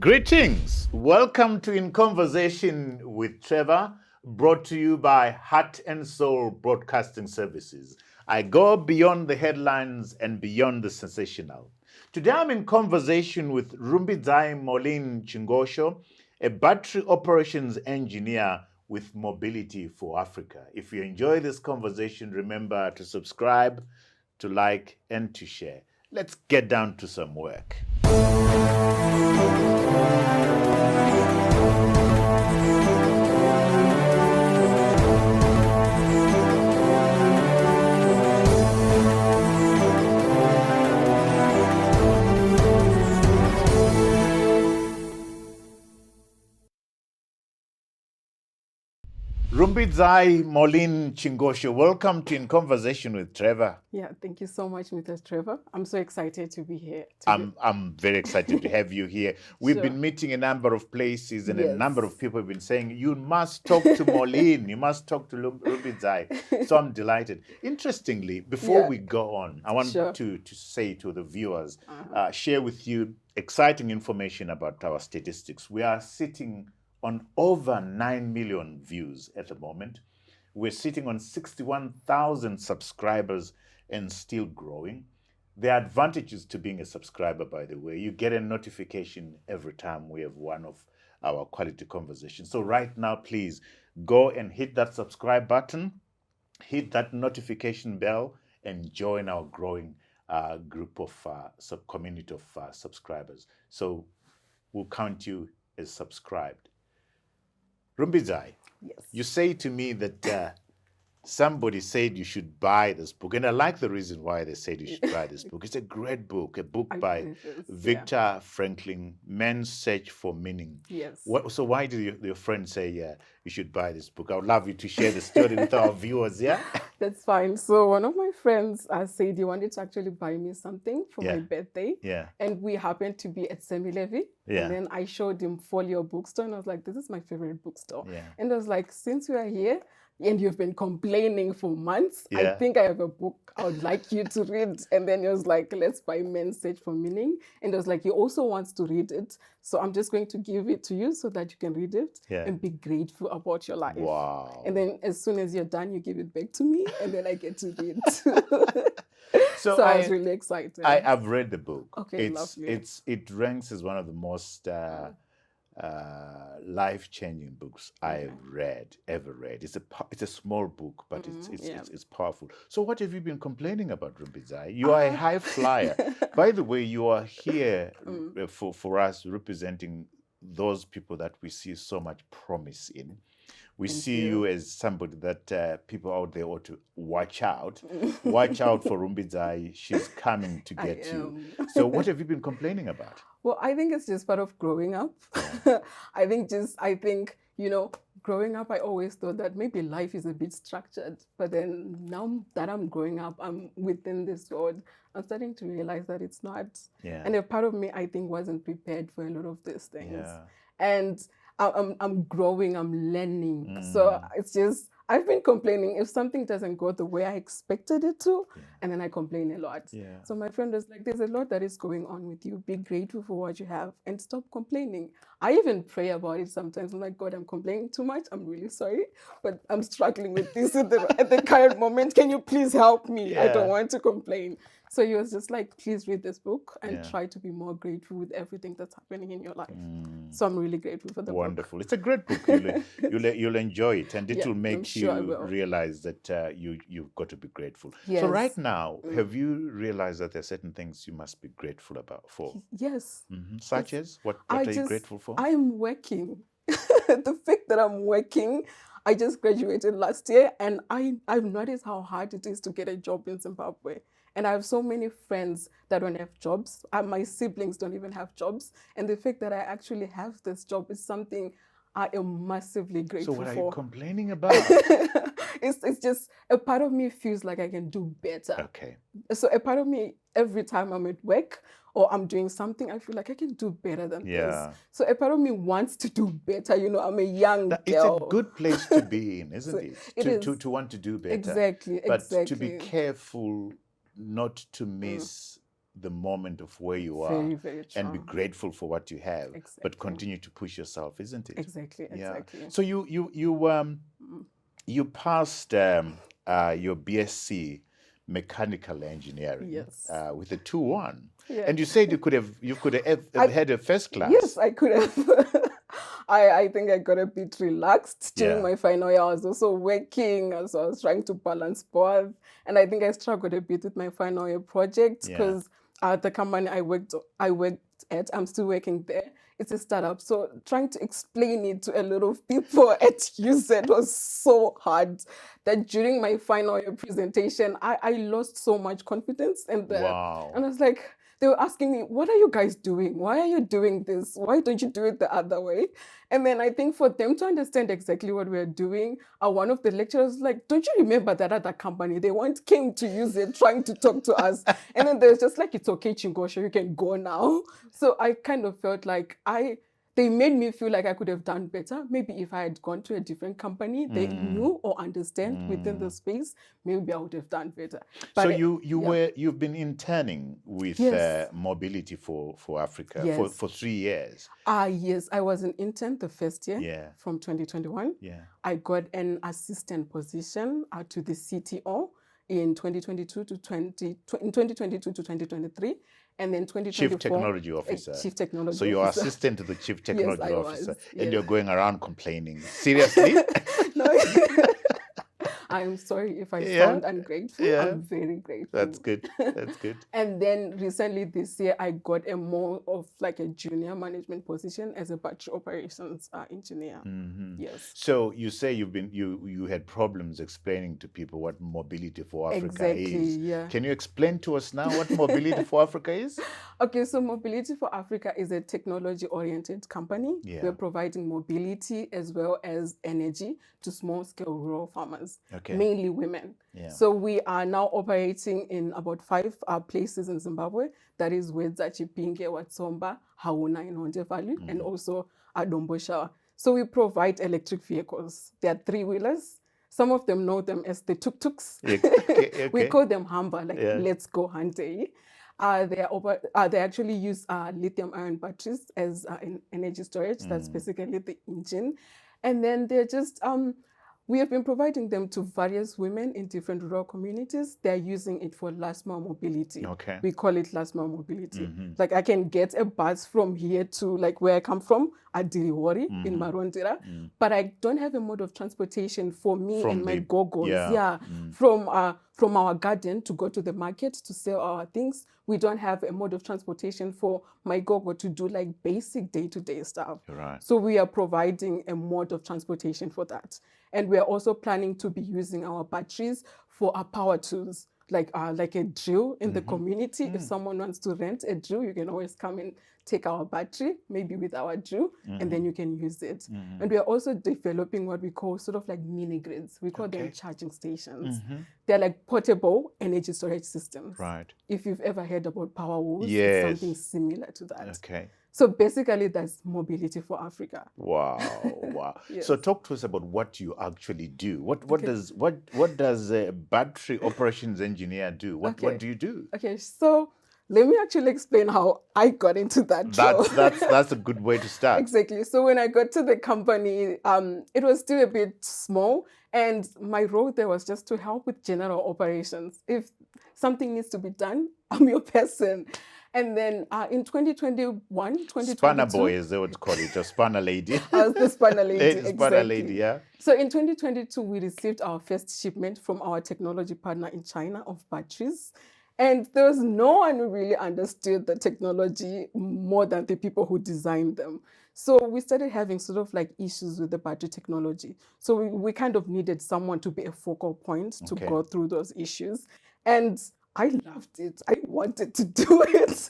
Greetings. Welcome to In Conversation with Trevor, brought to you by Heart and Soul Broadcasting Services. I go beyond the headlines and beyond the sensational. Today I'm in conversation with Rumbidzai Chingosho, a battery operations engineer with Mobility for Africa. If you enjoy this conversation, remember to subscribe, to like, and to share. Let's get down to some work. Rumbidzai Chingosho, welcome to In Conversation with Trevor. Yeah, thank you so much, Mr. Trevor. I'm so excited to be here today. I'm very excited to have you here. We've been meeting a number of places, and a number of people have been saying, you must talk to Moline, you must talk to Rumbidzai. So I'm delighted. Interestingly, before we go on, I want to say to the viewers, share with you exciting information about our statistics. We are sitting on over 9 million views at the moment. We're sitting on 61,000 subscribers and still growing. There are advantages to being a subscriber, by the way. You get a notification every time we have one of our quality conversations. So right now, please go and hit that subscribe button, hit that notification bell, and join our growing group of community of subscribers. So we'll count you as subscribed. Rumbidzai, you say to me that somebody said you should buy this book, and I like the reason why they said you should buy this book. It's a great book, a book by Viktor Frankl, Man's Search for Meaning. Yes. So why did your friend say you should buy this book? I would love you to share the story with our viewers, yeah? That's fine. So one of my friends said he wanted to actually buy me something for my birthday. Yeah. And we happened to be at Semi-Levy. Yeah. And then I showed him Folio bookstore, and I was like, this is my favorite bookstore. Yeah. And I was like, since you are here, and you've been complaining for months, I think I have a book I would like you to read. And then he was like, let's buy Men's Search for Meaning. And I was like, he also wants to read it. So I'm just going to give it to you so that you can read it and be grateful about your life. Wow. And then as soon as you're done, you give it back to me, and then I get to read. So I was really excited. I've read the book. Okay, lovely. It ranks as one of the most life-changing books I've ever read. It's a small book, but it's powerful. So what have you been complaining about, Rumbidzai? You are a high flyer. By the way, you are here for us representing those people that we see so much promise in. We see you as somebody that people out there ought to watch out. Watch out for Rumbidzai. She's coming to get you. So what have you been complaining about? Well, I think it's just part of growing up. I think, growing up, I always thought that maybe life is a bit structured. But then now that I'm growing up, I'm within this world, I'm starting to realize that it's not. Yeah. And a part of me, I think, wasn't prepared for a lot of these things. Yeah. And I'm growing, I'm learning. So it's just, I've been complaining if something doesn't go the way I expected it to, and then I complain a lot. Yeah. So my friend was like, there's a lot that is going on with you. Be grateful for what you have and stop complaining. I even pray about it sometimes. I'm like, God, I'm complaining too much. I'm really sorry, but I'm struggling with this at the current moment. Can you please help me? Yeah. I don't want to complain. So he was just like, please read this book and try to be more grateful with everything that's happening in your life. So I'm really grateful for the book. Wonderful. It's a great book. You'll enjoy it, and it will make you realize that you've got to be grateful. Yes. So right now, have you realized that there are certain things you must be grateful for? Yes. Such as? What are you grateful for? I'm working. The fact that I'm working, I just graduated last year, and I've noticed how hard it is to get a job in Zimbabwe. And I have so many friends that don't have jobs. My siblings don't even have jobs. And the fact that I actually have this job is something I am massively grateful for. So what are you complaining about? It's just a part of me feels like I can do better. Okay. So a part of me, every time I'm at work or I'm doing something, I feel like I can do better than this. So a part of me wants to do better. I'm a young girl. It's a good place to be in, isn't it? To want to do better. Exactly. But to be careful not to miss the moment of where you are Very, very true. and be grateful for what you have, but Exactly. continue to push yourself, isn't it? Exactly. Yeah. Exactly. So you passed your BSc mechanical engineering Yes. with a 2-1. Yeah. And you said you could have had a first class. Yes, I could have. I think I got a bit relaxed during Yeah. my final year. I was also working, so I was trying to balance both. And I think I struggled a bit with my final year project Yeah. because the company I worked at, I'm still working there. It's a startup. So trying to explain it to a lot of people at UZ was so hard that during my final year presentation, I lost so much confidence. And Wow. I was like, they were asking me, what are you guys doing? Why are you doing this? Why don't you do it the other way? And then I think for them to understand exactly what we're doing, one of the lecturers was like, don't you remember that other company? They came to use it, trying to talk to us. And then there's just like, it's okay, Chingosho, you can go now. So I kind of felt like they made me feel like I could have done better. Maybe if I had gone to a different company, they knew or understand within the space, maybe I would have done better. But So you've been interning with Yes. Mobility for Africa Yes. for 3 years. Yes, I was an intern the first year Yeah. from 2021. Yeah. I got an assistant position to the CTO in 2022 to 2023, and then 2024 Chief Technology Officer. Chief Technology So you're Officer. assistant to the Chief Technology I Officer, was, and yeah. you're going around complaining. Seriously? No, I'm sorry if I Yeah. sound ungrateful. Yeah. I'm very grateful. That's good. That's good. And then recently this year, I got a more of like a junior management position as a battery operations engineer. Yes. So you say you had problems explaining to people what Mobility for Africa Exactly, is. yeah. Can you explain to us now what Mobility for Africa is? Okay, so Mobility for Africa is a technology-oriented company. Yeah. We're providing mobility as well as energy to small-scale rural farmers, Okay. mainly women. Yeah. So we are now operating in about 5 places in Zimbabwe. That is Wedza, Chipinge, Watsomba, Hauna in Honde Valley, and also Adomboshawa. So we provide electric vehicles. They are 3-wheelers. Some of them know them as the tuk-tuks. Okay. We call them Hamba, like Yeah. let's go Hante. They actually use lithium-ion batteries as energy storage. That's basically the engine. And then they're just, we have been providing them to various women in different rural communities. They're using it for last mile mobility. Okay. We call it last mile mobility. Like I can get a bus from here to like where I come from, at Diliwori in Marondera, but I don't have a mode of transportation for me From and my the- gogos. yeah. From our garden to go to the market to sell our things. We don't have a mode of transportation for my gogo to do like basic day-to-day stuff. Right. So we are providing a mode of transportation for that. And we're also planning to be using our batteries for our power tools, like a drill in the community. If someone wants to rent a drill, you can always come and take our battery, maybe with our drill, and then you can use it. And we are also developing what we call sort of like mini grids. We call them charging stations. They're like portable energy storage systems. Right. If you've ever heard about power walls, Yes. it's something similar to that. Okay. So basically, that's Mobility for Africa. Wow. Wow. Yes. So talk to us about what you actually do. What does a battery operations engineer do? What do you do? Okay, so let me actually explain how I got into that role. That's a good way to start. Exactly. So when I got to the company, it was still a bit small, and my role there was just to help with general operations. If something needs to be done, I'm your person. And then in 2021, 2022... Spanner boy, as they would call it, a spanner lady. I was the spanner lady, Spanner lady, yeah. So in 2022, we received our first shipment from our technology partner in China of batteries. And there was no one who really understood the technology more than the people who designed them. So we started having sort of like issues with the battery technology. So we kind of needed someone to be a focal point to go through those issues. And I loved it. I wanted to do it.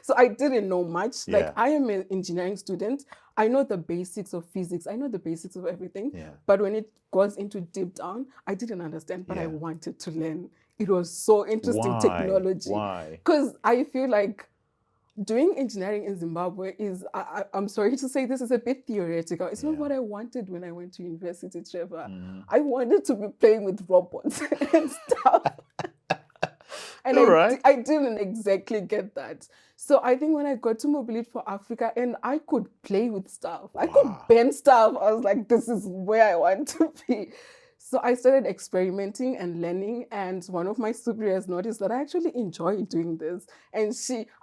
So I didn't know much. Like I am an engineering student. I know the basics of physics. I know the basics of everything. Yeah. But when it goes into deep down, I didn't understand, but I wanted to learn. It was so interesting technology. Why? Because I feel like doing engineering in Zimbabwe is, I'm sorry to say, this is a bit theoretical. It's not what I wanted when I went to university, Trevor. I wanted to be playing with robots and stuff. And All right. I didn't exactly get that. So I think when I got to Mobility for Africa and I could play with stuff, I could Wow. bend stuff, I was like, this is where I want to be. So I started experimenting and learning, and one of my superiors noticed that I actually enjoy doing this. And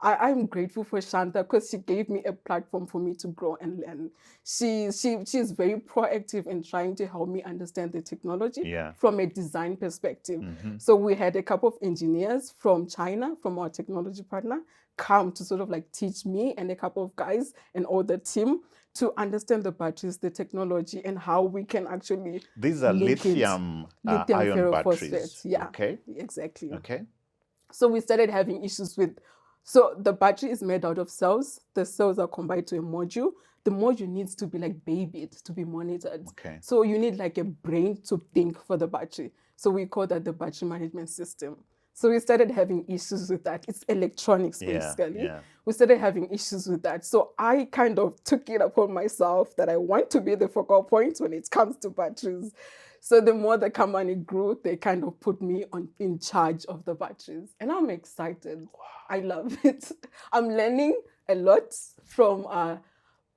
I'm grateful for Shanta because she gave me a platform for me to grow and learn. She's very proactive in trying to help me understand the technology Yeah. from a design perspective. So we had a couple of engineers from China, from our technology partner, come to sort of like teach me and a couple of guys and all the team to understand the batteries, the technology, and how we can actually These are link it. lithium ion ferrophosphate. batteries. Yeah, Okay. exactly. Okay. So we started having issues with, so the battery is made out of cells. The cells are combined to a module. The module needs to be like babied to be monitored. Okay. So you need like a brain to think for the battery. So we call that the battery management system. So we started having issues with that. It's electronics, basically. Yeah. We started having issues with that. So I kind of took it upon myself that I want to be the focal point when it comes to batteries. So the more the company grew, they kind of put me in charge of the batteries. And I'm excited. Wow. I love it. I'm learning a lot from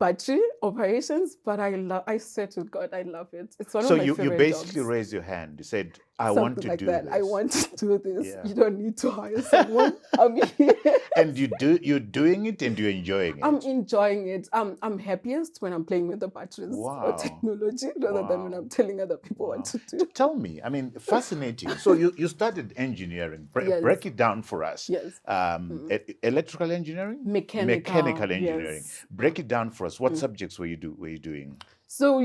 battery operations, but I said to God, I love it. It's one of my favorite you basically jobs. raised your hand. You said, I Something want to like do that. this. I want to do this. Yeah. You don't need to hire someone. I'm here. And you're doing it and you're enjoying it. I'm enjoying it. I'm happiest when I'm playing with the batteries or technology rather than when I'm telling other people what to do. Tell me, I mean, fascinating. So you started engineering. Yes. Break it down for us. Yes. Electrical engineering? Mechanical engineering. Yes. Break it down for us. What subjects were you doing? So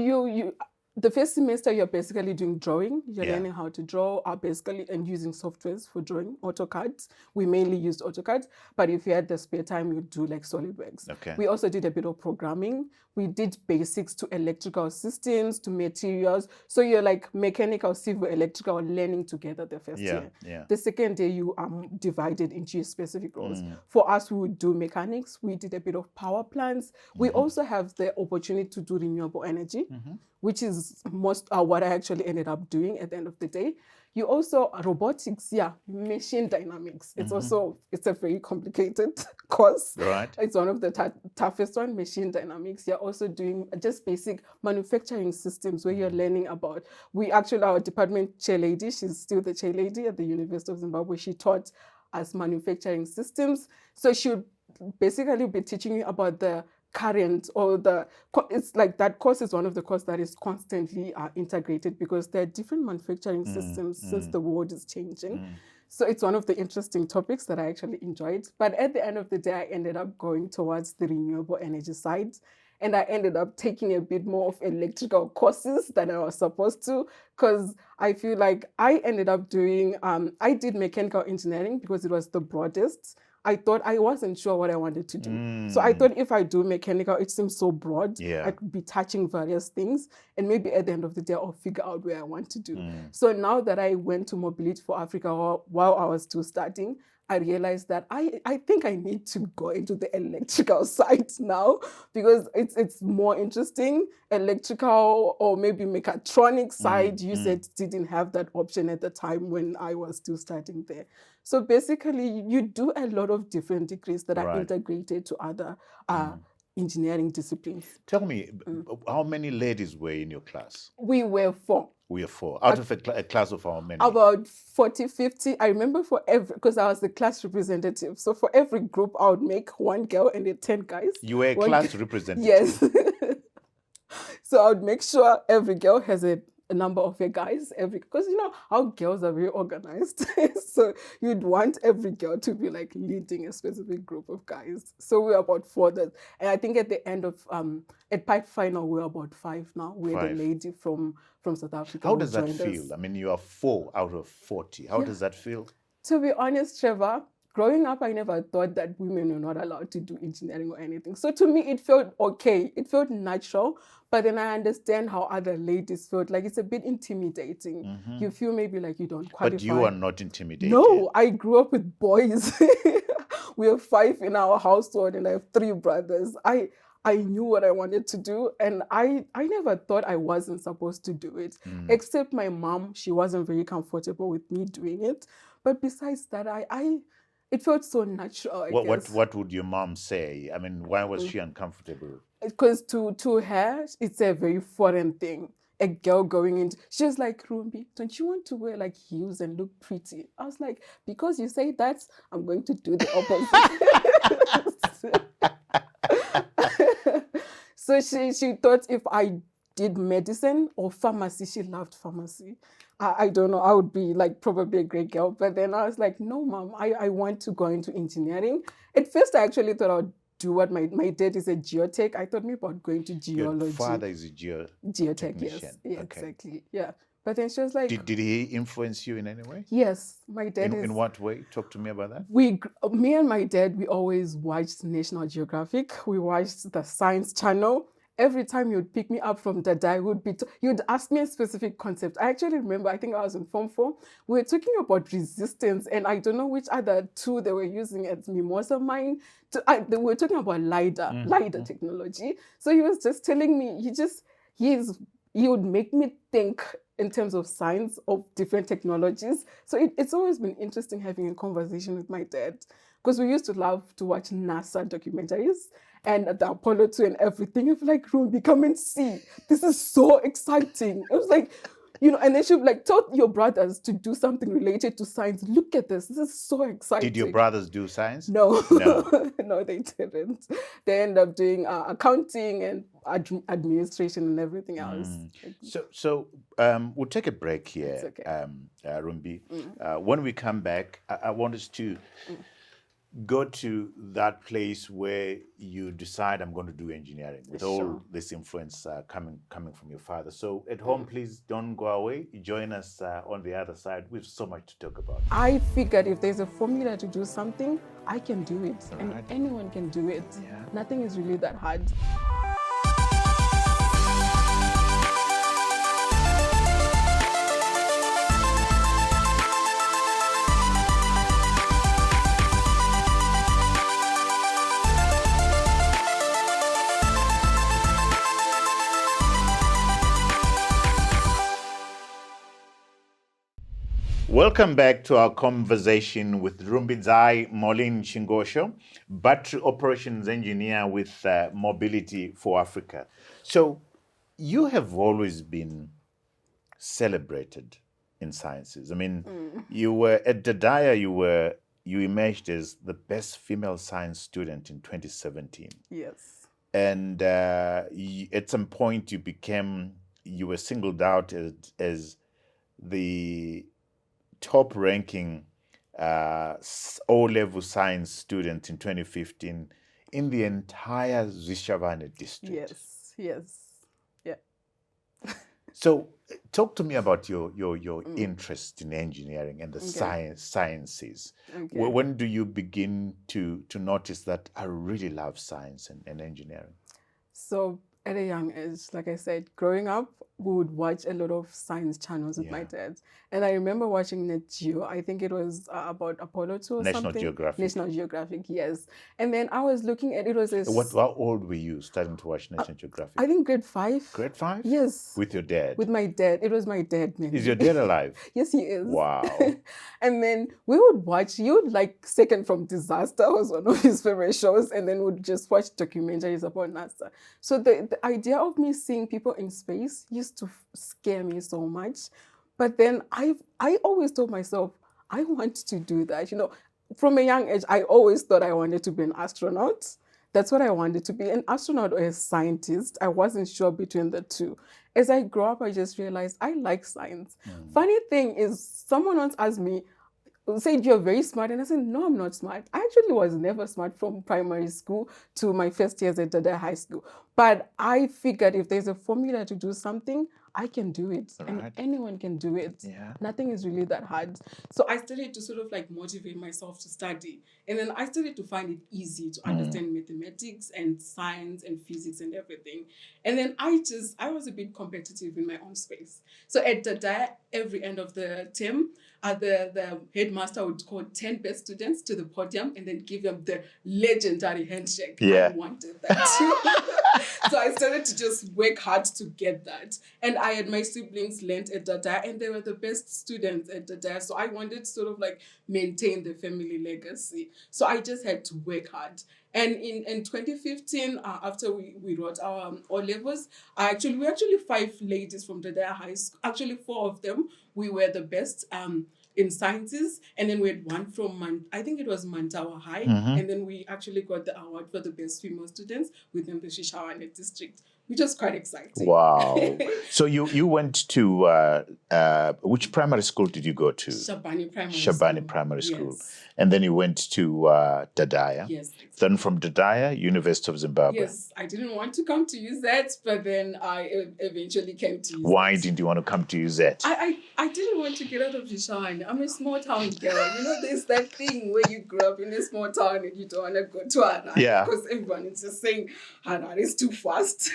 the first semester, you're basically doing drawing. You're learning how to draw, basically, and using softwares for drawing, AutoCAD. We mainly used AutoCAD, but if you had the spare time, you'd do like SolidWorks. Okay. We also did a bit of programming. We did basics to electrical systems, to materials. So you're like mechanical, civil, electrical, learning together the first year. Yeah. The second year, you are divided into your specific roles. For us, we would do mechanics. We did a bit of power plants. We also have the opportunity to do renewable energy, which is most what I actually ended up doing at the end of the day. You also, robotics, machine dynamics. It's it's a very complicated course. Right. It's one of the toughest one, machine dynamics. You're also doing just basic manufacturing systems where you're learning about, our department chair lady, she's still the chair lady at the University of Zimbabwe. She taught us manufacturing systems. So she would basically be teaching you about the current or it's like that course is one of the courses that is constantly integrated because there are different manufacturing systems since the world is changing. So it's one of the interesting topics that I actually enjoyed. But at the end of the day, I ended up going towards the renewable energy side. And I ended up taking a bit more of electrical courses than I was supposed to, because I feel like I ended up doing, I did mechanical engineering because it was the broadest. I wasn't sure what I wanted to do. So I thought if I do mechanical, it seems so broad. I could be touching various things. And maybe at the end of the day, I'll figure out where I want to do. So now that I went to Mobility for Africa while I was still studying, I realized that I think I need to go into the electrical side now because it's more interesting. Electrical or maybe mechatronic side, you said didn't have that option at the time when I was still studying there. So basically, you do a lot of different degrees that are integrated to other engineering disciplines. Tell me, how many ladies were in your class? We were 4. We were 4. Out of a class of how many? About 40, 50. I remember because I was the class representative. So for every group, I would make 1 girl and 10 guys. You were a class representative? Yes. So I would make sure every girl has a number of your guys, because you know how girls are very organized. So you'd want every girl to be like leading a specific group of guys. So we're about 4 that, and I think at the end of at Pipe Final we're about 5 now. We're 5. The lady from South Africa. How does that feel? I mean, you are 4 out of 40. How does that feel? To be honest, Trevor, growing up, I never thought that women were not allowed to do engineering or anything. So to me, it felt okay. It felt natural. But then I understand how other ladies felt. Like it's a bit intimidating. You feel maybe like you don't qualify. But you are not intimidated. No, I grew up with boys. We have 5 in our household and I have 3 brothers. I knew what I wanted to do, and I never thought I wasn't supposed to do it, except my mom. She wasn't very comfortable with me doing it. But besides that, it felt so natural, I guess. What would your mom say? I mean, why was she uncomfortable? Because to her, it's a very foreign thing. A girl going into, she was like, Rumbi, don't you want to wear like heels and look pretty? I was like, because you say that, I'm going to do the opposite. So she thought if I did medicine or pharmacy, she loved pharmacy. I don't know, I would be like probably a great girl. But then I was like, no, mom, I want to go into engineering. At first, I actually thought I would do what my dad is a geotech. I thought maybe about going to geology. Your father is a geotech, yes. Yeah, okay. Exactly. Yeah. But then she was like, did he influence you in any way? Yes, my dad in what way? Talk to me about that. Me and my dad, we always watched National Geographic. We watched the Science Channel. Every time he would pick me up from Dada, he would ask me a specific concept. I actually remember, I think I was in Form 4. We were talking about resistance, and I don't know which other tool they were using at Mimosa Mine. They were talking about LiDAR technology. So he was just telling me, he would make me think in terms of science, of different technologies. So it's always been interesting having a conversation with my dad, because we used to love to watch NASA documentaries and the Apollo 2 and everything. It was like, Rumbi, come and see. This is so exciting. It was like, and they should like tell your brothers to do something related to science. Look at this. This is so exciting. Did your brothers do science? No. No, they didn't. They ended up doing accounting and administration and everything else. So we'll take a break here, okay. Rumbi. When we come back, I want us to go to that place where you decide, I'm going to do engineering with all this influence coming from your father. So at home, please don't go away. Join us on the other side. We have so much to talk about. I figured if there's a formula to do something, I can do it. And anyone can do it. Yeah. Nothing is really that hard. Welcome back to our conversation with Rumbidzai Chingosho, Battery Operations Engineer with Mobility for Africa. So you have always been celebrated in sciences. I mean, you were at Dadaya, you emerged as the best female science student in 2017. Yes. And at some point you were singled out as the top-ranking O-level science student in 2015 in the entire Zvishavane district. Yes, yeah. So, talk to me about your interest in engineering and the sciences. Okay. When do you begin to notice that I really love science and engineering? So, at a young age, like I said, growing up, we would watch a lot of science channels with my dad. And I remember watching Net Geo. I think it was about Apollo 2 or National something. Geographic. National Geographic, yes. And then I was looking at it. How old were you starting to watch National Geographic? I think grade 5. Grade 5? Yes. With your dad? With my dad. It was my dad, man. Is your dad alive? Yes, he is. Wow. And then we would watch, Second from Disaster was one of his favorite shows, and then we'd just watch documentaries about NASA. So the idea of me seeing people in space used to scare me so much. But then I always told myself, I want to do that. From a young age, I always thought I wanted to be an astronaut. That's what I wanted to be, an astronaut or a scientist. I wasn't sure between the two. As I grew up, I just realized I like science. Funny thing is, someone once asked me, said, you're very smart. And I said, no, I'm not smart. I actually was never smart from primary school to my first years at Dada High School. But I figured if there's a formula to do something, I can do it, and Right. anyone can do it. Yeah. Nothing is really that hard. So I started to sort of like motivate myself to study, and then I started to find it easy to understand mathematics and science and physics and everything. And then I was a bit competitive in my own space. So at the every end of the term, the headmaster would call 10 best students to the podium and then give them the legendary handshake. Yeah. I wanted that. So I started to just work hard to get that. And I had my siblings learned at Dada, and they were the best students at Dada. So I wanted to sort of like maintain the family legacy. So I just had to work hard. And in 2015, after we wrote our O levels, we were actually 5 ladies from Dada High School. Actually, 4 of them, we were the best in sciences, and then we had one from I think it was Mantawa High, and then we actually got the award for the best female students within the Shishawane district, which was quite exciting. Wow. So you went to which primary school did you go to? Shabani Primary School. Yes. And then you went to Dadaya. Yes. Exactly. Then from Dadaya, University of Zimbabwe. Yes, I didn't want to come to UZ, but then I eventually came to UZ. Why didn't you want to come to UZ? I didn't want to get out of Shishawane. I'm a small town girl. You know, there's that thing where you grew up in a small town and you don't want to go to Harare. Yeah. Because everyone is just saying Harare is too fast.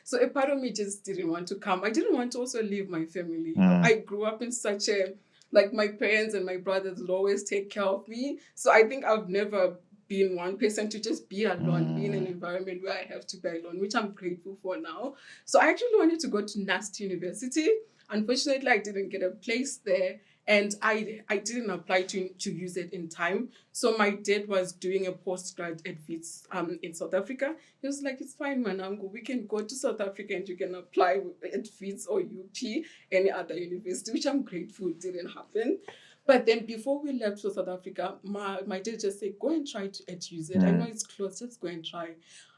So a part of me just didn't want to come. I didn't want to also leave my family. I grew up in such a, like my parents and my brothers would always take care of me. So I think I've never been one person to just be alone, be in an environment where I have to be alone, which I'm grateful for now. So I actually wanted to go to NUST University. Unfortunately, I didn't get a place there, and I didn't apply to use it in time. So my dad was doing a postgrad at WITS in South Africa. He was like, it's fine, Manangu, we can go to South Africa and you can apply at WITS or UP, any other university, which I'm grateful didn't happen. But then before we left for South Africa, my dad just said, go and try at UZ. I know it's close, just go and try.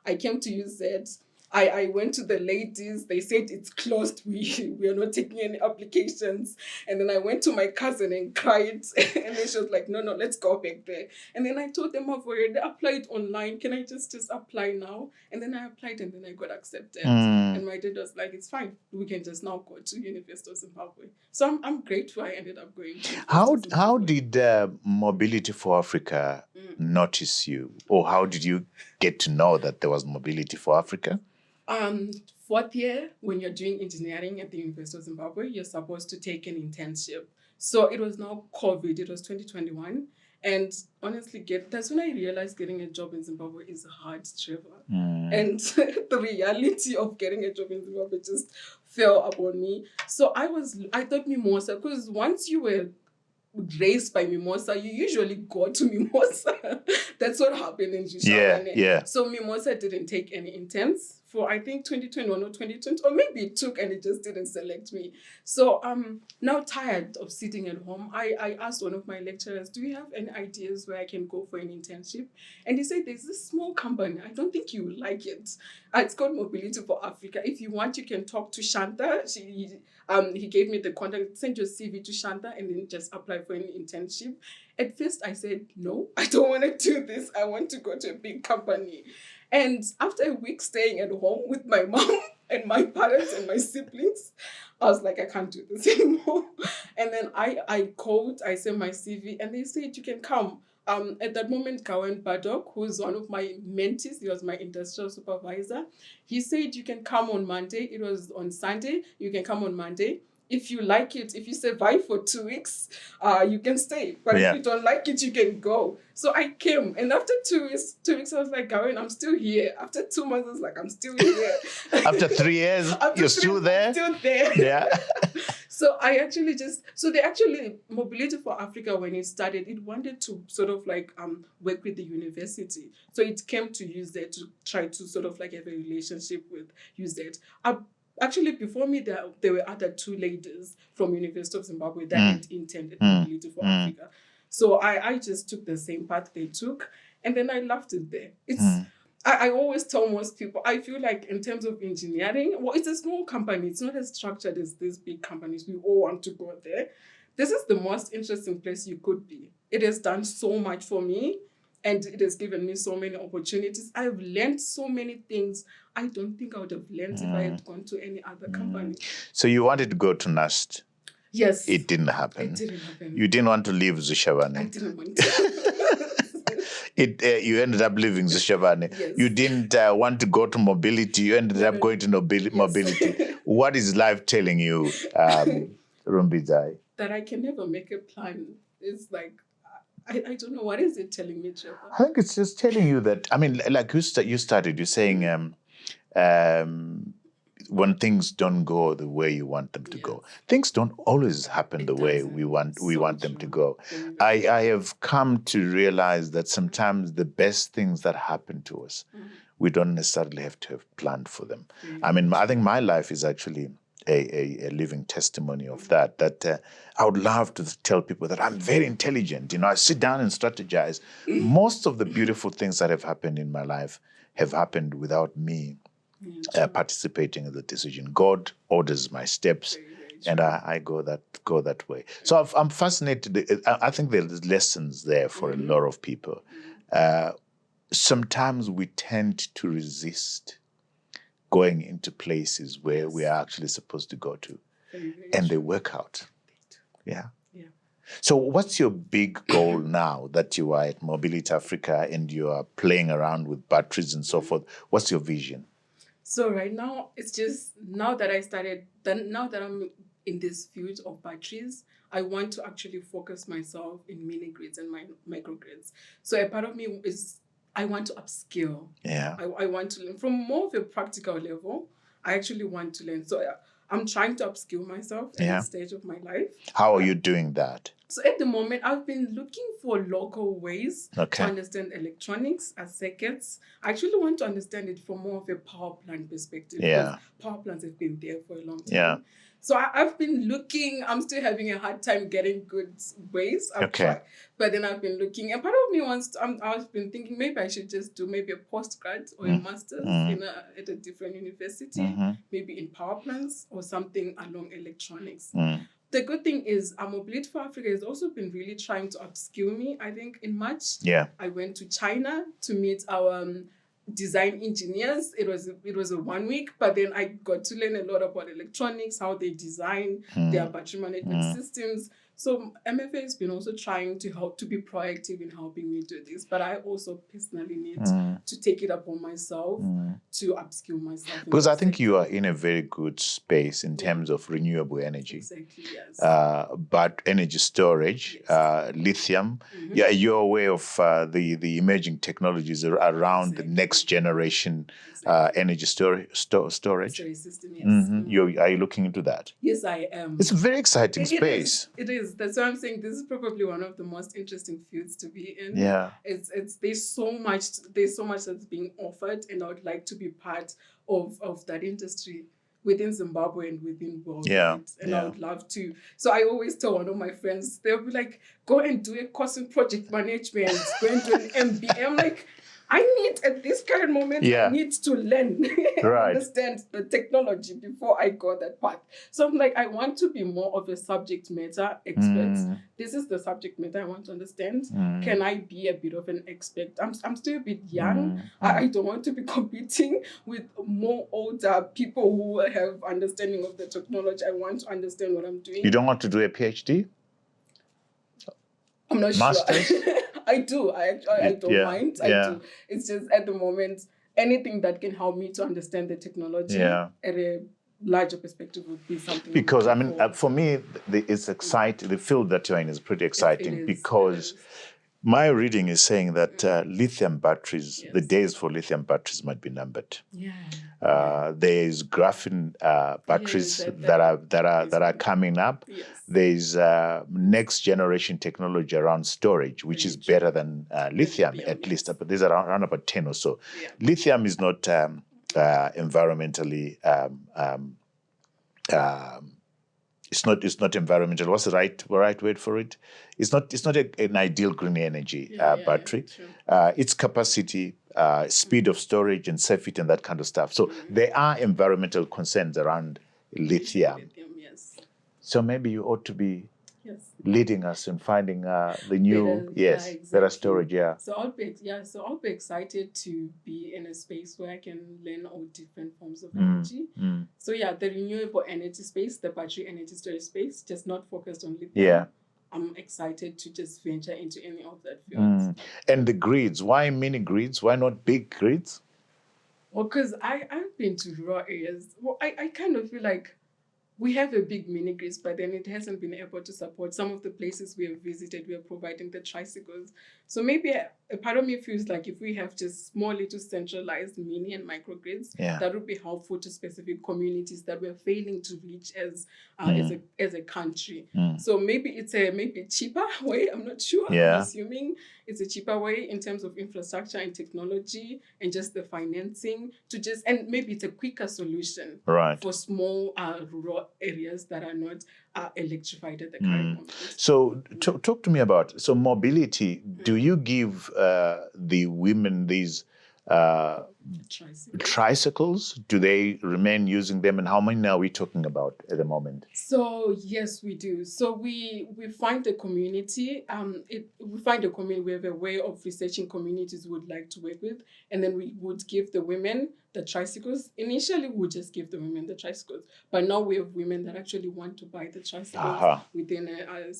I came to UZ. I went to the ladies. They said it's closed. We are not taking any applications. And then I went to my cousin and cried. And then she was like, no, let's go back there. And then I told them I've already applied online. Can I just apply now? And then I applied and then I got accepted. And my dad was like, it's fine. We can just now go to University of Zimbabwe. So I'm grateful I ended up going to How did Mobility for Africa notice you? Or how did you get to know that there was Mobility for Africa? 4th year, when you're doing engineering at the University of Zimbabwe, you're supposed to take an internship. So it was now COVID, it was 2021. And honestly, that's when I realized getting a job in Zimbabwe is hard, Trevor. And the reality of getting a job in Zimbabwe just fell upon me. So I thought Mimosa, because once you were raised by Mimosa, you usually go to Mimosa. That's what happened in Shishawane. Yeah. So Mimosa didn't take any interns for I think 2021 or 2020, or maybe it took and it just didn't select me. So now tired of sitting at home, I asked one of my lecturers, do you have any ideas where I can go for an internship? And he said, there's this small company, I don't think you will like it. It's called Mobility for Africa. If you want, you can talk to Shanta. He gave me the contact, send your CV to Shanta and then just apply for an internship. At first I said, no, I don't want to do this. I want to go to a big company. And after a week staying at home with my mom and my parents and my siblings, I was like, I can't do this anymore. And then I called, I sent my CV, and they said, you can come. At that moment, Kawen Badok, who's one of my mentees, he was my industrial supervisor, he said, you can come on Monday. It was on Sunday. You can come on Monday. If you like it, if you survive for 2 weeks, you can stay. But if you don't like it, you can go. So I came. And after 2 weeks, I was like, Gawin, I'm still here. After 2 months, I was like, I'm still here. After 3 years, you're still there? I'm still there. Yeah. So Mobility for Africa, when it started, it wanted to sort of like work with the university. So it came to UZ to try to sort of like have a relationship with UZ. Actually, before me, there were other 2 ladies from University of Zimbabwe that had intended Mobility for Africa. So I just took the same path they took, and then I loved it there. I always tell most people, I feel like in terms of engineering, well, it's a small company. It's not as structured as these big companies. We all want to go there. This is the most interesting place you could be. It has done so much for me. And it has given me so many opportunities. I've learned so many things I don't think I would have learned if I had gone to any other company. So you wanted to go to NAST. Yes. It didn't happen. It didn't happen. You didn't want to leave I Zushavane. didn't want to. You ended up leaving Zushavane. Yes. You didn't want to go to mobility. You ended up going to mobility. What is life telling you, Rumbidzai? That I can never make a plan. It's like, I don't know. What is it telling me, Trevor? I think it's just telling you that, I mean, like you started, you're saying when things don't go the way you want them to go. Things don't always happen the way we want them to go. I have come to realize that sometimes the best things that happen to us, we don't necessarily have to have planned for them. I mean, I think my life is actually a living testimony of that. I would love to tell people that I'm very intelligent. I sit down and strategize. Most of the beautiful things that have happened in my life have happened without me participating in the decision. God orders my steps, and I go that way. So I'm fascinated. I think there's lessons there for a lot of people. Sometimes we tend to resist going into places where we are actually supposed to go to, and they work out. Yeah. So what's your big goal now that you are at Mobility Africa and you are playing around with batteries and so forth? What's your vision? So right now, it's just now that I'm in this field of batteries, I want to actually focus myself in mini grids and microgrids. So a part of me is I want to upskill. Yeah. I want to learn from more of a practical level. I actually want to learn. So I'm trying to upskill myself at this stage of my life. How are you doing that? So at the moment, I've been looking for local ways to understand electronics as circuits. I actually want to understand it from more of a power plant perspective. Yeah. Because power plants have been there for a long time. Yeah. So I've been looking. I'm still having a hard time getting good ways. I've tried. But then I've been looking. And part of me I've been thinking maybe I should just do maybe a postgrad or a master's at a different university, maybe in power plants or something along electronics. The good thing is Mobility for Africa has also been really trying to upskill me. I think in March, I went to China to meet our design engineers. It was a 1 week, but then I got to learn a lot about electronics, how they design their battery management systems. So MFA has been also trying to help to be proactive in helping me do this, but I also personally need to take it upon myself to upskill myself. Because I think you are in a very good space in terms of renewable energy. Exactly, yes. But energy storage, lithium. Yeah, you're aware of the emerging technologies around the next generation energy storage. Storage system, yes. Are you looking into that? Yes, I am. It's a very exciting space. It is. That's why I'm saying this is probably one of the most interesting fields to be in. Yeah. There's so much that's being offered, and I would like to be part of that industry within Zimbabwe and within world. Yeah. And I would love to. So I always tell one of my friends, they'll be like, go and do a course in project management, go and do an MBA. I'm like, I need, at this current moment, I need to learn, understand the technology before I go that path. So I'm like, I want to be more of a subject matter expert. This is the subject matter I want to understand. Can I be a bit of an expert? I'm still a bit young. I don't want to be competing with more older people who have understanding of the technology. I want to understand what I'm doing. You don't want to do a PhD? I'm not Masters? sure. I do. I don't mind. I do. It's just at the moment, anything that can help me to understand the technology at a larger perspective would be something. Because I mean, for me, it's exciting. The field that you're in is pretty exciting because my reading is saying that lithium batteries, the days for lithium batteries might be numbered. There's graphene batteries that are coming up. There's next generation technology around storage, which is better than lithium, at least. But there's around about 10 or so. Lithium is not environmentally. It's not environmental. What's the right word for it? It's not an ideal green energy battery. Its capacity, speed of storage, and safety, and that kind of stuff. So there are environmental concerns around lithium. So maybe you ought to be leading us in finding the new, better storage. So I'll be excited to be in a space where I can learn all different forms of energy. So the renewable energy space, the battery energy storage space, just not focused on lithium. I'm excited to just venture into any of that field. And the grids, why mini grids? Why not big grids? Well, because I've been to rural areas. Well, I kind of feel like we have a big mini grid, but then it hasn't been able to support some of the places we have visited. We are providing the tricycles. So maybe a part of me feels like if we have just small little centralized mini and microgrids, that would be helpful to specific communities that we're failing to reach as a country. So maybe it's a cheaper way. I'm not sure. I'm assuming it's a cheaper way in terms of infrastructure and technology and just the financing and maybe it's a quicker solution for small rural areas that are not electrified at the current moment. So talk to me about mobility. Do you give the women these tricycles? Do they remain using them, and how many are we talking about at the moment? So yes, we do. So we find a community. We have a way of researching communities we would like to work with, and then we would give the women the tricycles. Initially, we would just give the women the tricycles, but now we have women that actually want to buy the tricycles within a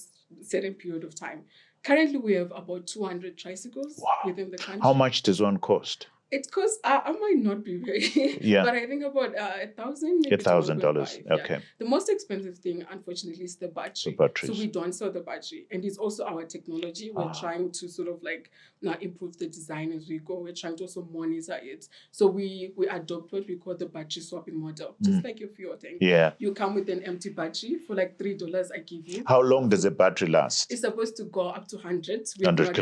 certain period of time. Currently, we have about 200 tricycles within the country. How much does one cost? It costs, I might not be very, but I think about $1,000. $1,000, okay. The most expensive thing, unfortunately, is the battery. So we don't sell the battery. And it's also our technology. We're trying to sort of like now improve the design as we go. We're trying to also monitor it. So we adopt what we call the battery swapping model, just like your fuel tank. You come with an empty battery for like $3 I give you. How long does a battery last? It's supposed to go up to 100. 100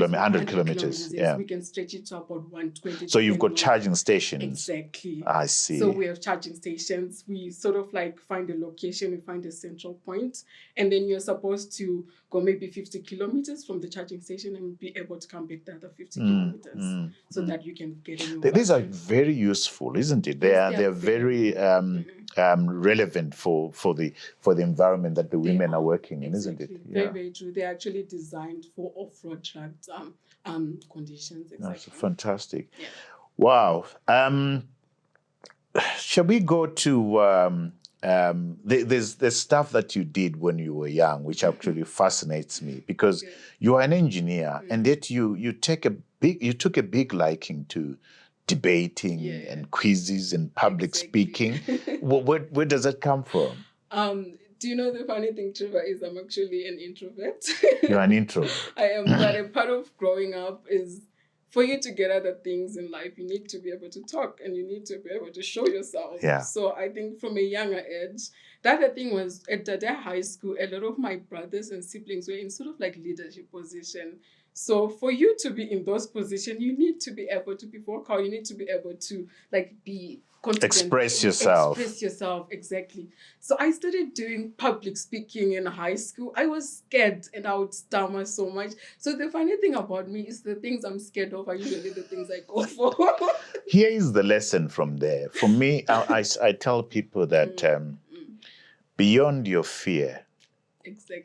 kilometers. We can stretch it to about 120. So you've got charging stations. Exactly. I see. So we have charging stations. We sort of like find a location, we find a central point, and then you're supposed to go maybe 50 kilometers from the charging station and be able to come back the other 50 kilometers so that you can get in. These are very useful, isn't it? They're very relevant for the environment that the women are working in, isn't it? Very, very true. They're actually designed for off-road tracked conditions. Exactly. That's fantastic. Wow. Shall we go to there's stuff that you did when you were young, which actually fascinates me because you are an engineer and yet you took a big liking to debating and quizzes and public speaking. Where does that come from? Do you know the funny thing, Trevor, is I'm actually an introvert. You're an introvert. I am, but a part of growing up is for you to get other things in life, you need to be able to talk and you need to be able to show yourself. So I think from a younger age, the other thing was at their high school, a lot of my brothers and siblings were in sort of like leadership position. So for you to be in those positions, you need to be able to be vocal. You need to be able to like be confident. Express yourself. Express yourself, exactly. So I started doing public speaking in high school. I was scared and I would stammer so much. So the funny thing about me is the things I'm scared of are usually the things I go for. Here is the lesson from there. For me, I tell people that beyond your fear,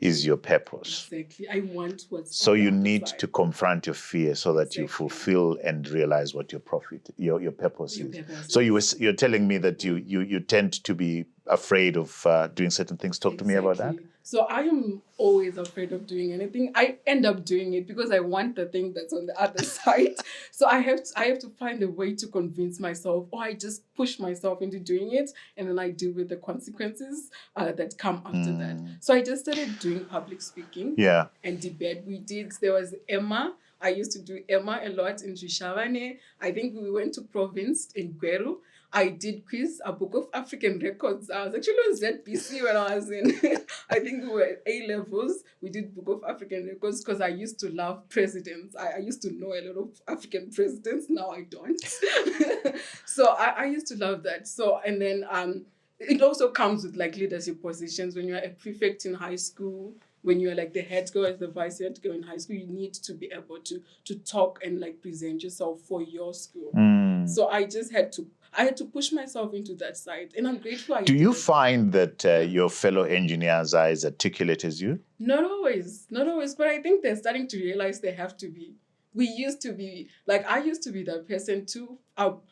is your purpose. Exactly. I want what's so you need to confront your fear so that you fulfill and realize what your purpose is. So you're telling me that you tend to be afraid of doing certain things. Talk to me about that. So I am always afraid of doing anything. I end up doing it because I want the thing that's on the other side. So I have to find a way to convince myself, or I just push myself into doing it, and then I deal with the consequences that come after that. So I just started doing public speaking and debate. There was Emma. I used to do Emma a lot in Rishavane. I think we went to province in Gweru. I did quiz a book of African records. I was actually on ZBC when I was in, I think we were at A-levels. We did book of African records because I used to love presidents. I used to know a lot of African presidents. Now I don't. So I used to love that. So, and then it also comes with like leadership positions. When you're a prefect in high school, when you're like the head girl, the vice head girl in high school, you need to be able to talk and like present yourself for your school. So I just had to I had to push myself into that side, and I'm grateful. Do you find that your fellow engineers are as articulate as you? Not always, but I think they're starting to realize they have to be. We used to be, like, I used to be that person too.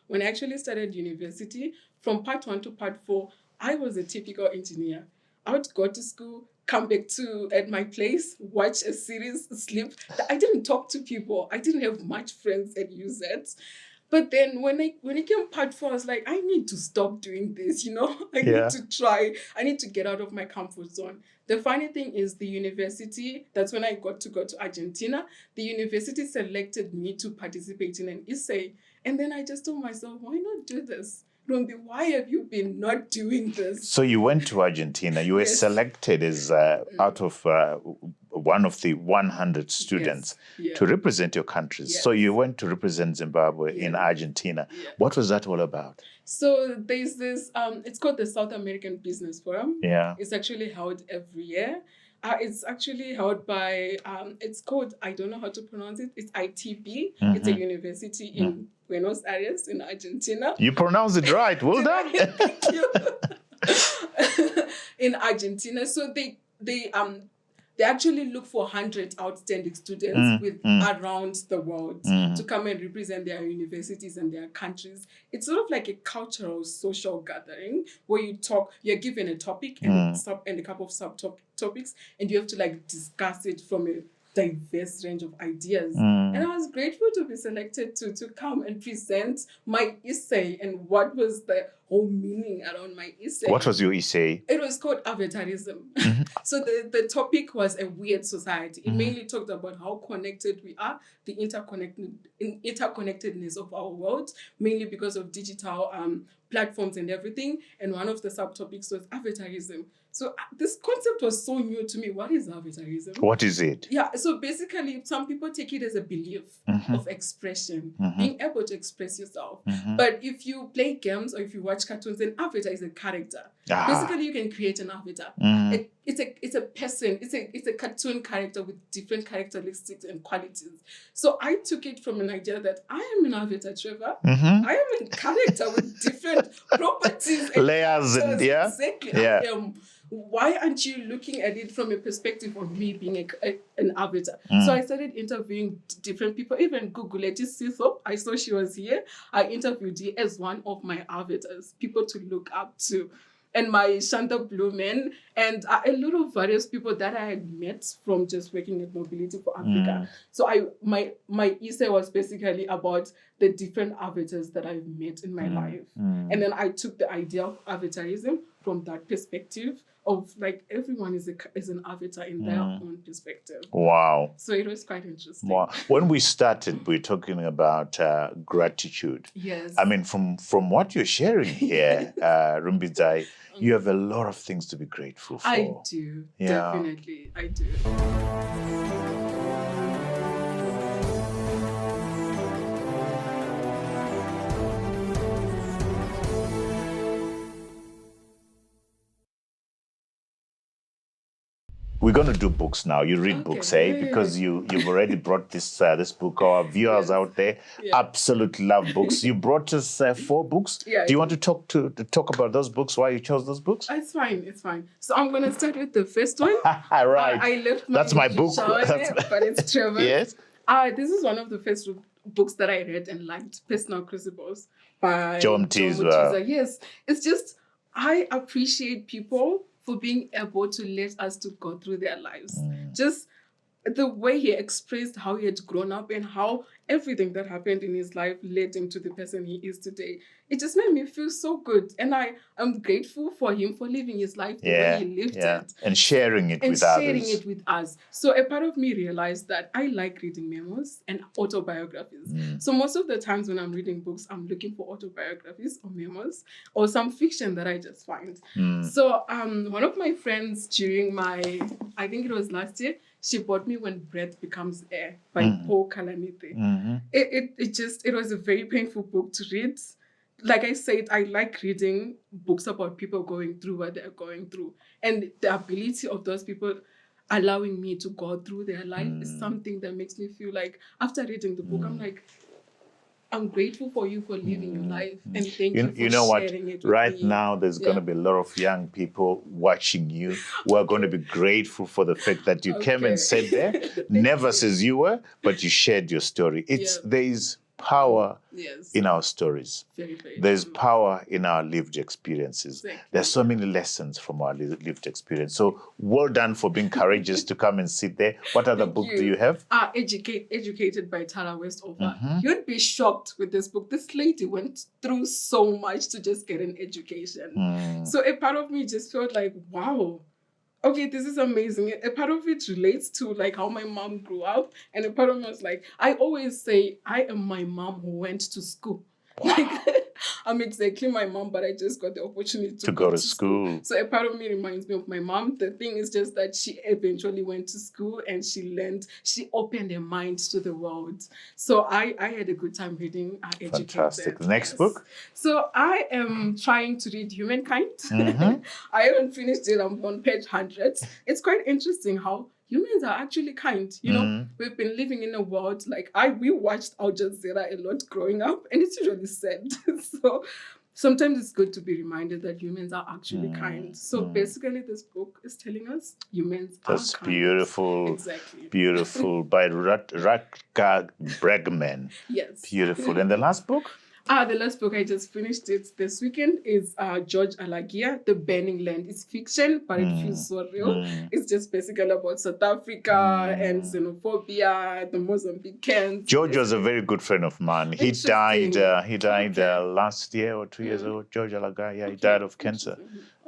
When I actually started university, from part 1 to part 4, I was a typical engineer. I would go to school, come back at my place, watch a series, sleep. I didn't talk to people. I didn't have much friends at UZ. But then when it came part 4, I was like, I need to stop doing this, I need to try. I need to get out of my comfort zone. The funny thing is the university, that's when I got to go to Argentina. The university selected me to participate in an essay. And then I just told myself, why not do this? Rumbi, why have you been not doing this? So you went to Argentina. You were selected as out of one of the 100 students to represent your countries. So you went to represent Zimbabwe in Argentina. What was that all about? So there's this, it's called the South American Business Forum. Yeah. It's actually held every year. It's actually held by, it's called, I don't know how to pronounce it. It's ITB. Mm-hmm. It's a university in Buenos Aires in Argentina. You pronounced it right. Well done. Thank you. In Argentina. So they actually look for 100 outstanding students around the world to come and represent their universities and their countries. It's sort of like a cultural, social gathering where you're given a topic and a couple of subtopics, and you have to like discuss it from a diverse range of ideas. And I was grateful to be selected to come and present my essay and what was the whole meaning around my essay. What was your essay? It was called avatarism. So the topic was a weird society. It mainly talked about how connected we are, the interconnectedness of our world, mainly because of digital platforms and everything. And one of the subtopics was avatarism. So this concept was so new to me. What is avatarism? What is it? Yeah, so basically, some people take it as a belief of expression, being able to express yourself. But if you play games or if you watch cartoons, an avatar is a character. Basically, you can create an avatar. It's a person. It's a cartoon character with different characteristics and qualities. So I took it from an idea that I am an avatar, Trevor. I am a character with different properties and layers and exactly. I am. Why aren't you looking at it from a perspective of me being an avatar? So I started interviewing different people, even Google Siso. I saw she was here. I interviewed her as one of my avatars, people to look up to. And my Shanta Blumen and a lot of various people that I had met from just working at Mobility for Africa. So my essay was basically about the different avatars that I've met in my life. And then I took the idea of avatarism from that perspective of like everyone is an avatar in their own perspective. Wow. So it was quite interesting. Wow. When we started, we were talking about gratitude. Yes. I mean, from what you're sharing here, Rumbidzai, you have a lot of things to be grateful for. I do. Yeah. Definitely. I do. We're going to do books now. You read books, eh? Because you've already brought this book. Our viewers out there absolutely love books. You brought us 4 books. Yeah, do you want to talk about those books? Why you chose those books? It's fine. So I'm going to start with the first one. Right. I left That's my book. But it's Trevor. Yes. This is one of the first books that I read and liked, Personal Crucibles by John Teaser. Yes. It's just, I appreciate people for being able to let us to go through their lives. Just the way he expressed how he had grown up and how everything that happened in his life led him to the person he is today. It just made me feel so good. And I am grateful for him for living his life the way he lived it. And sharing it with others. So a part of me realized that I like reading memos and autobiographies. So most of the times when I'm reading books, I'm looking for autobiographies or memos or some fiction that I just find. So one of my friends during I think it was last year, she bought me When Breath Becomes Air by Paul Kalanite. It was a very painful book to read. Like I said, I like reading books about people going through what they're going through. And the ability of those people allowing me to go through their life is something that makes me feel like after reading the book, I'm like, I'm grateful for you for living your life, and thank You, you for you know what? sharing it with Right me. now, there's going to be a lot of young people watching you who are going to be grateful for the fact that you came and sat there, never says you were, but you shared your story. There is power in our stories. Very, very There's true. power in our lived experiences. Exactly. There's so many lessons from our lived experience. So well done for being courageous to come and sit there. What other book do you have? Educated by Tara Westover. You'd be shocked with this book. This lady went through so much to just get an education. So a part of me just felt like, wow, okay, this is amazing. A part of it relates to like how my mom grew up, and a part of me was like, I always say I am my mom who went to school. Wow. Like, I'm exactly my mom, but I just got the opportunity to go to school. So a part of me reminds me of my mom. The thing is just that she eventually went to school and she learned, she opened her mind to the world. So I had a good time reading Educated. Fantastic. The next book? So I am trying to read Humankind. I haven't finished it. I'm on page 100. It's quite interesting how humans are actually kind. You know, we've been living in a world like we watched Al Jazeera a lot growing up, and it's usually sad. So sometimes it's good to be reminded that humans are actually kind. So basically, this book is telling us humans are kind. That's beautiful. Exactly. Beautiful. By Rocca Bregman. Yes. Beautiful. And the last book? The last book, I just finished it this weekend, is George Alagia, The Burning Land. It's fiction, but it feels so real. It's just basically about South Africa and xenophobia, the Mozambicans. George was a very good friend of mine. He died last year or 2 years ago. George Alagia, he died of cancer.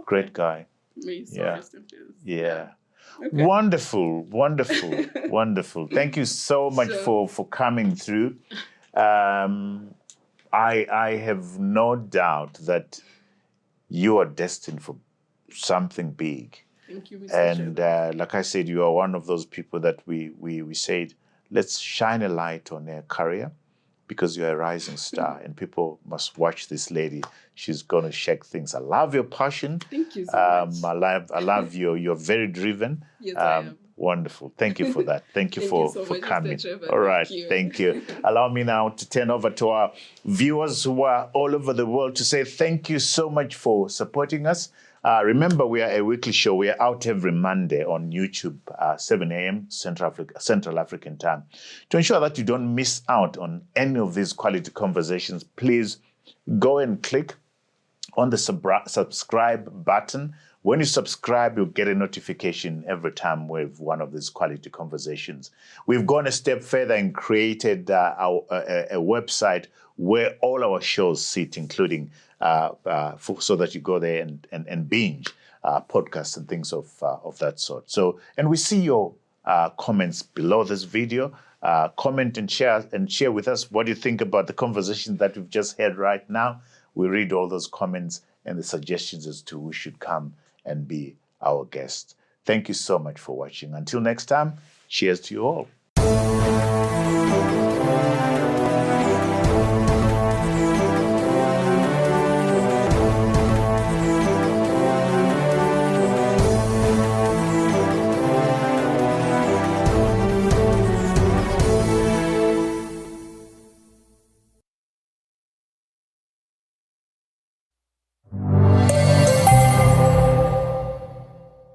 Great guy. Rest in peace. Yeah. Okay. Wonderful. Thank you so much for coming through. I have no doubt that you are destined for something big. Thank you, Mr. And like I said, you are one of those people that we said, let's shine a light on their career because you're a rising star and people must watch this lady. She's going to shake things. I love your passion. Thank you so much. I love you're very driven. Yes, I am. Wonderful. Thank you for that. Thank you for coming. Mr. Trevor. All right. Thank you. Allow me now to turn over to our viewers who are all over the world to say thank you so much for supporting us. Remember, we are a weekly show. We are out every Monday on YouTube, 7 a.m. Central African time. To ensure that you don't miss out on any of these quality conversations, please go and click on the subscribe button. When you subscribe, you'll get a notification every time we have one of these quality conversations. We've gone a step further and created a website where all our shows sit, including so that you go there and binge podcasts and things of that sort. So, and we see your comments below this video. Comment and share with us what you think about the conversation that we've just had right now. We read all those comments and the suggestions as to who should come and be our guest. Thank you so much for watching. Until next time, cheers to you all.